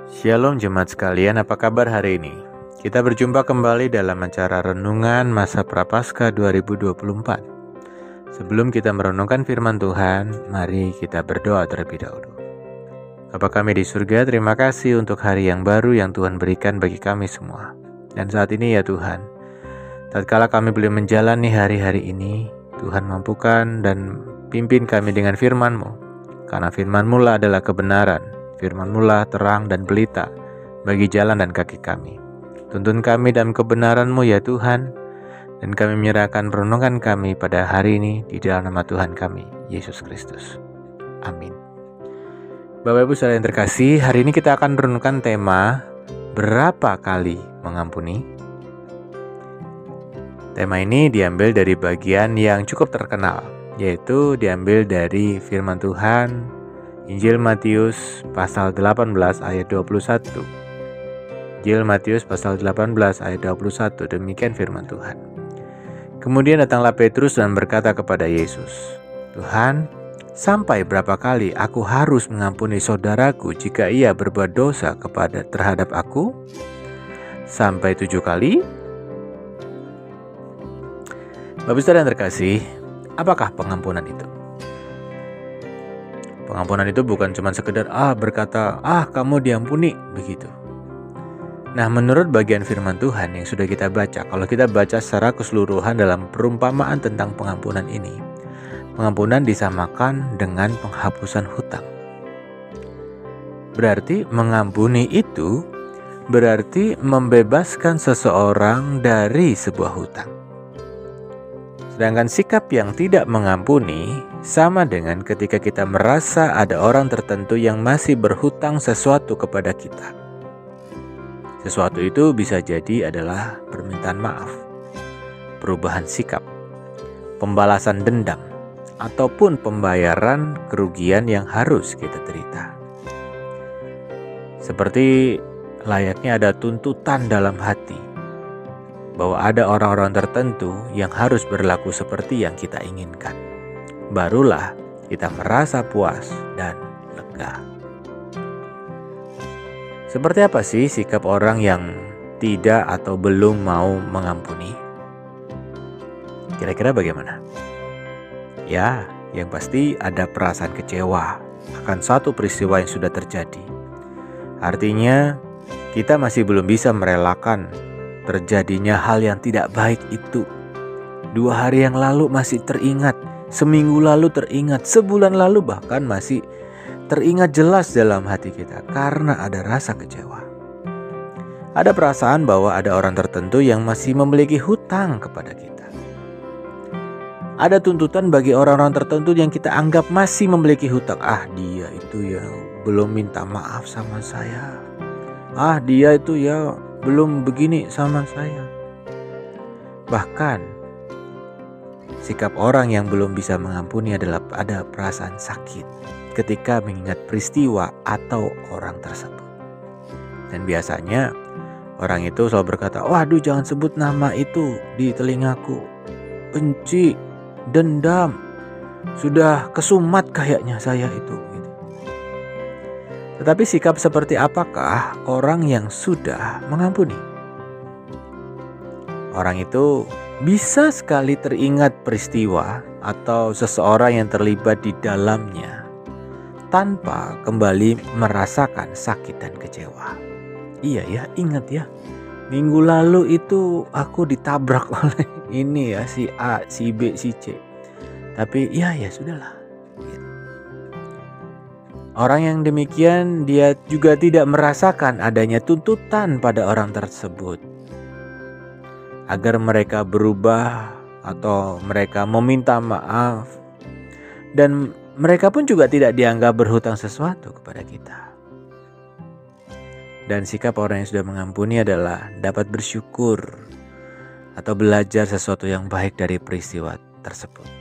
Shalom jemaat sekalian, apa kabar hari ini? Kita berjumpa kembali dalam acara Renungan Masa Prapaskah 2024. Sebelum kita merenungkan firman Tuhan, mari kita berdoa terlebih dahulu. Bapa kami di surga, terima kasih untuk hari yang baru yang Tuhan berikan bagi kami semua. Dan saat ini ya Tuhan, tatkala kami belum menjalani hari-hari ini, Tuhan mampukan dan pimpin kami dengan firman-Mu. Karena firman-Mu lah adalah kebenaran, firman-Mu lah terang dan pelita bagi jalan dan kaki kami. Tuntun kami dalam kebenaran-Mu ya Tuhan, dan kami menyerahkan perenungan kami pada hari ini di dalam nama Tuhan kami, Yesus Kristus. Amin. Bapak Ibu saudara yang terkasih, hari ini kita akan merenungkan tema berapa kali mengampuni. Tema ini diambil dari bagian yang cukup terkenal, yaitu diambil dari firman Tuhan Injil Matius pasal 18 ayat 21. Injil Matius pasal 18 ayat 21, demikian firman Tuhan. Kemudian datanglah Petrus dan berkata kepada Yesus, "Tuhan, sampai berapa kali aku harus mengampuni saudaraku jika ia berbuat dosa terhadap aku? Sampai 7 kali?" Bapak saudara yang terkasih, apakah pengampunan itu? Pengampunan itu bukan cuma sekedar berkata, kamu diampuni, begitu. Nah, menurut bagian firman Tuhan yang sudah kita baca, kalau kita baca secara keseluruhan dalam perumpamaan tentang pengampunan ini, pengampunan disamakan dengan penghapusan hutang. Berarti mengampuni itu berarti membebaskan seseorang dari sebuah hutang. Sedangkan sikap yang tidak mengampuni sama dengan ketika kita merasa ada orang tertentu yang masih berhutang sesuatu kepada kita. Sesuatu itu bisa jadi adalah permintaan maaf, perubahan sikap, pembalasan dendam, ataupun pembayaran kerugian yang harus kita derita. Seperti layaknya ada tuntutan dalam hati bahwa ada orang-orang tertentu yang harus berlaku seperti yang kita inginkan. Barulah kita merasa puas dan lega. Seperti apa sih sikap orang yang tidak atau belum mau mengampuni? Kira-kira bagaimana? Ya, yang pasti ada perasaan kecewa akan suatu peristiwa yang sudah terjadi. Artinya, kita masih belum bisa merelakan terjadinya hal yang tidak baik itu. 2 hari yang lalu masih teringat, seminggu lalu teringat, sebulan lalu bahkan masih teringat jelas dalam hati kita karena ada rasa kecewa. Ada perasaan bahwa ada orang tertentu yang masih memiliki hutang kepada kita. Ada tuntutan bagi orang-orang tertentu yang kita anggap masih memiliki hutang. Dia itu ya belum minta maaf sama saya. Dia itu ya belum begini sama saya. Bahkan sikap orang yang belum bisa mengampuni adalah ada perasaan sakit ketika mengingat peristiwa atau orang tersebut. Dan biasanya orang itu selalu berkata, "Waduh, jangan sebut nama itu di telingaku. Benci, dendam, sudah kesumat kayaknya saya itu." Tetapi sikap seperti apakah orang yang sudah mengampuni? Orang itu bisa sekali teringat peristiwa atau seseorang yang terlibat di dalamnya tanpa kembali merasakan sakit dan kecewa. Iya ya, ingat ya, minggu lalu itu aku ditabrak oleh ini ya, si A, si B, si C. Tapi ya sudahlah. Orang yang demikian dia juga tidak merasakan adanya tuntutan pada orang tersebut agar mereka berubah atau mereka meminta maaf, dan mereka pun juga tidak dianggap berhutang sesuatu kepada kita. Dan sikap orang yang sudah mengampuni adalah dapat bersyukur atau belajar sesuatu yang baik dari peristiwa tersebut.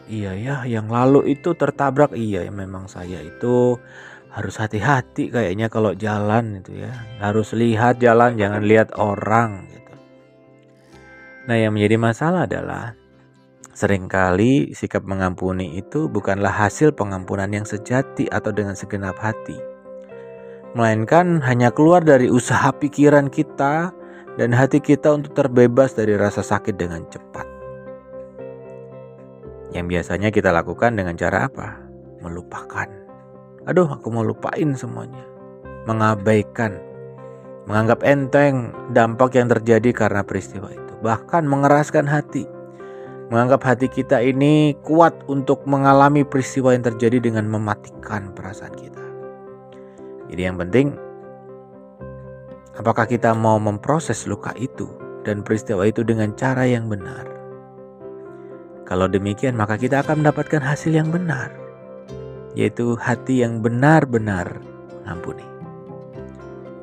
Iya ya, yang lalu itu tertabrak. Iya, memang saya itu harus hati-hati kayaknya kalau jalan itu ya. Harus lihat jalan, jangan lihat orang gitu. Nah, yang menjadi masalah adalah seringkali sikap mengampuni itu bukanlah hasil pengampunan yang sejati atau dengan segenap hati. melainkan hanya keluar dari usaha pikiran kita dan hati kita untuk terbebas dari rasa sakit dengan cepat. Yang biasanya kita lakukan dengan cara apa? Melupakan. Aduh, aku mau lupain semuanya. Mengabaikan, menganggap enteng dampak yang terjadi karena peristiwa itu. Bahkan mengeraskan hati. Menganggap hati kita ini kuat untuk mengalami peristiwa yang terjadi dengan mematikan perasaan kita. Jadi yang penting, apakah kita mau memproses luka itu dan peristiwa itu dengan cara yang benar? Kalau demikian, maka kita akan mendapatkan hasil yang benar, yaitu hati yang benar-benar mengampuni.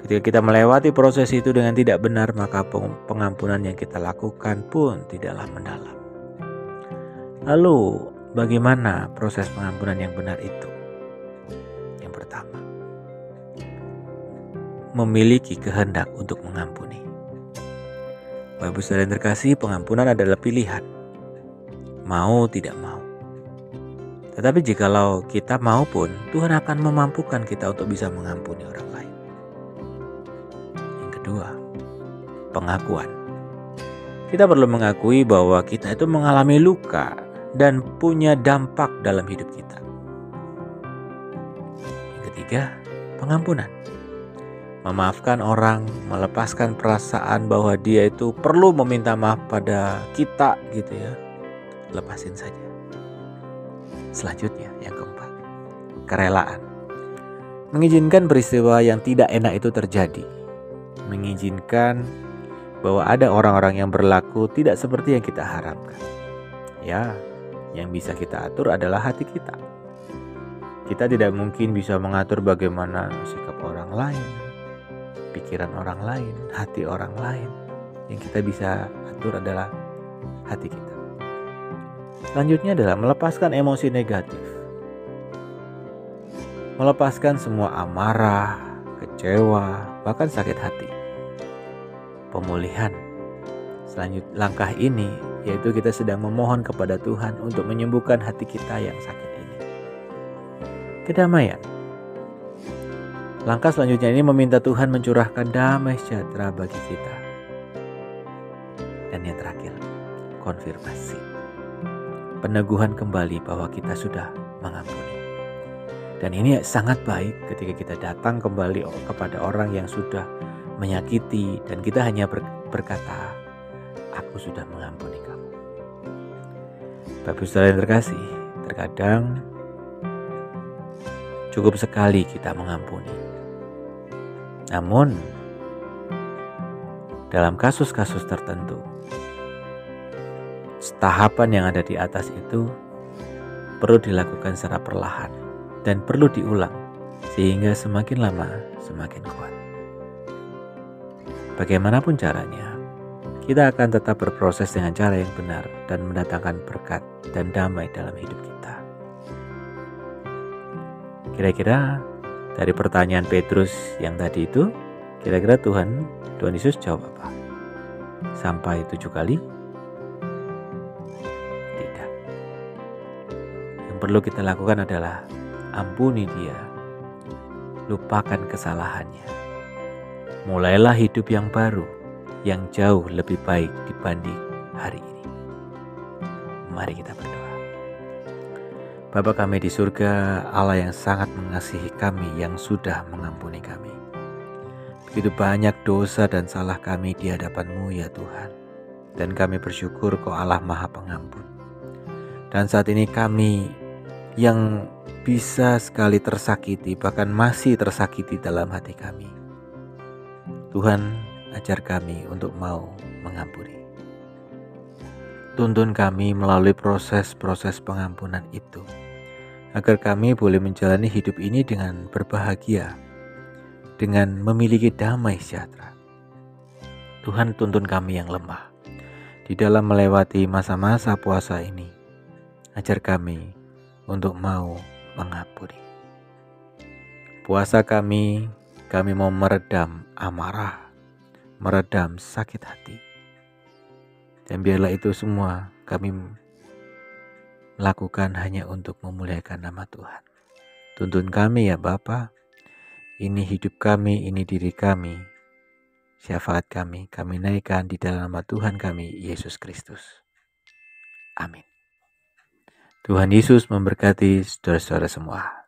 Ketika kita melewati proses itu dengan tidak benar, maka pengampunan yang kita lakukan pun tidaklah mendalam. Lalu, bagaimana proses pengampunan yang benar itu? Yang pertama, memiliki kehendak untuk mengampuni. Bapak Ibu Saudara yang terkasih, pengampunan adalah pilihan. Mau tidak mau. Tetapi jikalau kita mau pun, Tuhan akan memampukan kita untuk bisa mengampuni orang lain. Yang kedua, pengakuan. Kita perlu mengakui bahwa kita itu mengalami luka dan punya dampak dalam hidup kita. Yang ketiga, pengampunan. Memaafkan orang, melepaskan perasaan bahwa dia itu perlu meminta maaf pada kita gitu ya. Lepasin saja. Selanjutnya, yang keempat, kerelaan. Mengizinkan peristiwa yang tidak enak itu terjadi. Mengizinkan bahwa ada orang-orang yang berlaku tidak seperti yang kita harapkan. Ya, yang bisa kita atur adalah hati kita. Kita tidak mungkin bisa mengatur bagaimana sikap orang lain, pikiran orang lain, hati orang lain. Yang kita bisa atur adalah hati kita. Selanjutnya adalah melepaskan emosi negatif. Melepaskan semua amarah, kecewa, bahkan sakit hati. Pemulihan. Selanjutnya langkah ini yaitu kita sedang memohon kepada Tuhan untuk menyembuhkan hati kita yang sakit ini. Kedamaian. Langkah selanjutnya ini meminta Tuhan mencurahkan damai sejahtera bagi kita. Dan yang terakhir, konfirmasi. Peneguhan kembali bahwa kita sudah mengampuni. Dan ini sangat baik ketika kita datang kembali kepada orang yang sudah menyakiti dan kita hanya berkata, aku sudah mengampuni kamu. Bapak Saudara yang terkasih, terkadang cukup sekali kita mengampuni. Namun, dalam kasus-kasus tertentu, tahapan yang ada di atas itu perlu dilakukan secara perlahan dan perlu diulang sehingga semakin lama semakin kuat. Bagaimanapun caranya, kita akan tetap berproses dengan cara yang benar dan mendatangkan berkat dan damai dalam hidup kita. Kira-kira dari pertanyaan Petrus yang tadi itu, kira-kira Tuhan Yesus jawab apa? Sampai 7 kali? Tidak. Yang perlu kita lakukan adalah ampuni dia, lupakan kesalahannya. Mulailah hidup yang baru, yang jauh lebih baik dibanding hari ini. Mari kita berdoa. Bapa kami di surga, Allah yang sangat mengasihi kami, yang sudah mengampuni kami. Begitu banyak dosa dan salah kami di hadapan-Mu ya Tuhan. Dan kami bersyukur Kau Allah Maha Pengampun. Dan saat ini kami yang bisa sekali tersakiti, bahkan masih tersakiti dalam hati kami. Tuhan, ajar kami untuk mau mengampuni. Tuntun kami melalui proses-proses pengampunan itu, agar kami boleh menjalani hidup ini dengan berbahagia, dengan memiliki damai sejahtera. Tuhan, tuntun kami yang lemah di dalam melewati masa-masa puasa ini. Ajar kami untuk mau mengampuni. Puasa kami mau meredam amarah, meredam sakit hati. Dan biarlah itu semua kami lakukan hanya untuk memuliakan nama Tuhan. Tuntun kami ya Bapa, ini hidup kami, ini diri kami, syafaat kami naikkan di dalam nama Tuhan kami, Yesus Kristus. Amin. Tuhan Yesus memberkati saudara-saudara semua.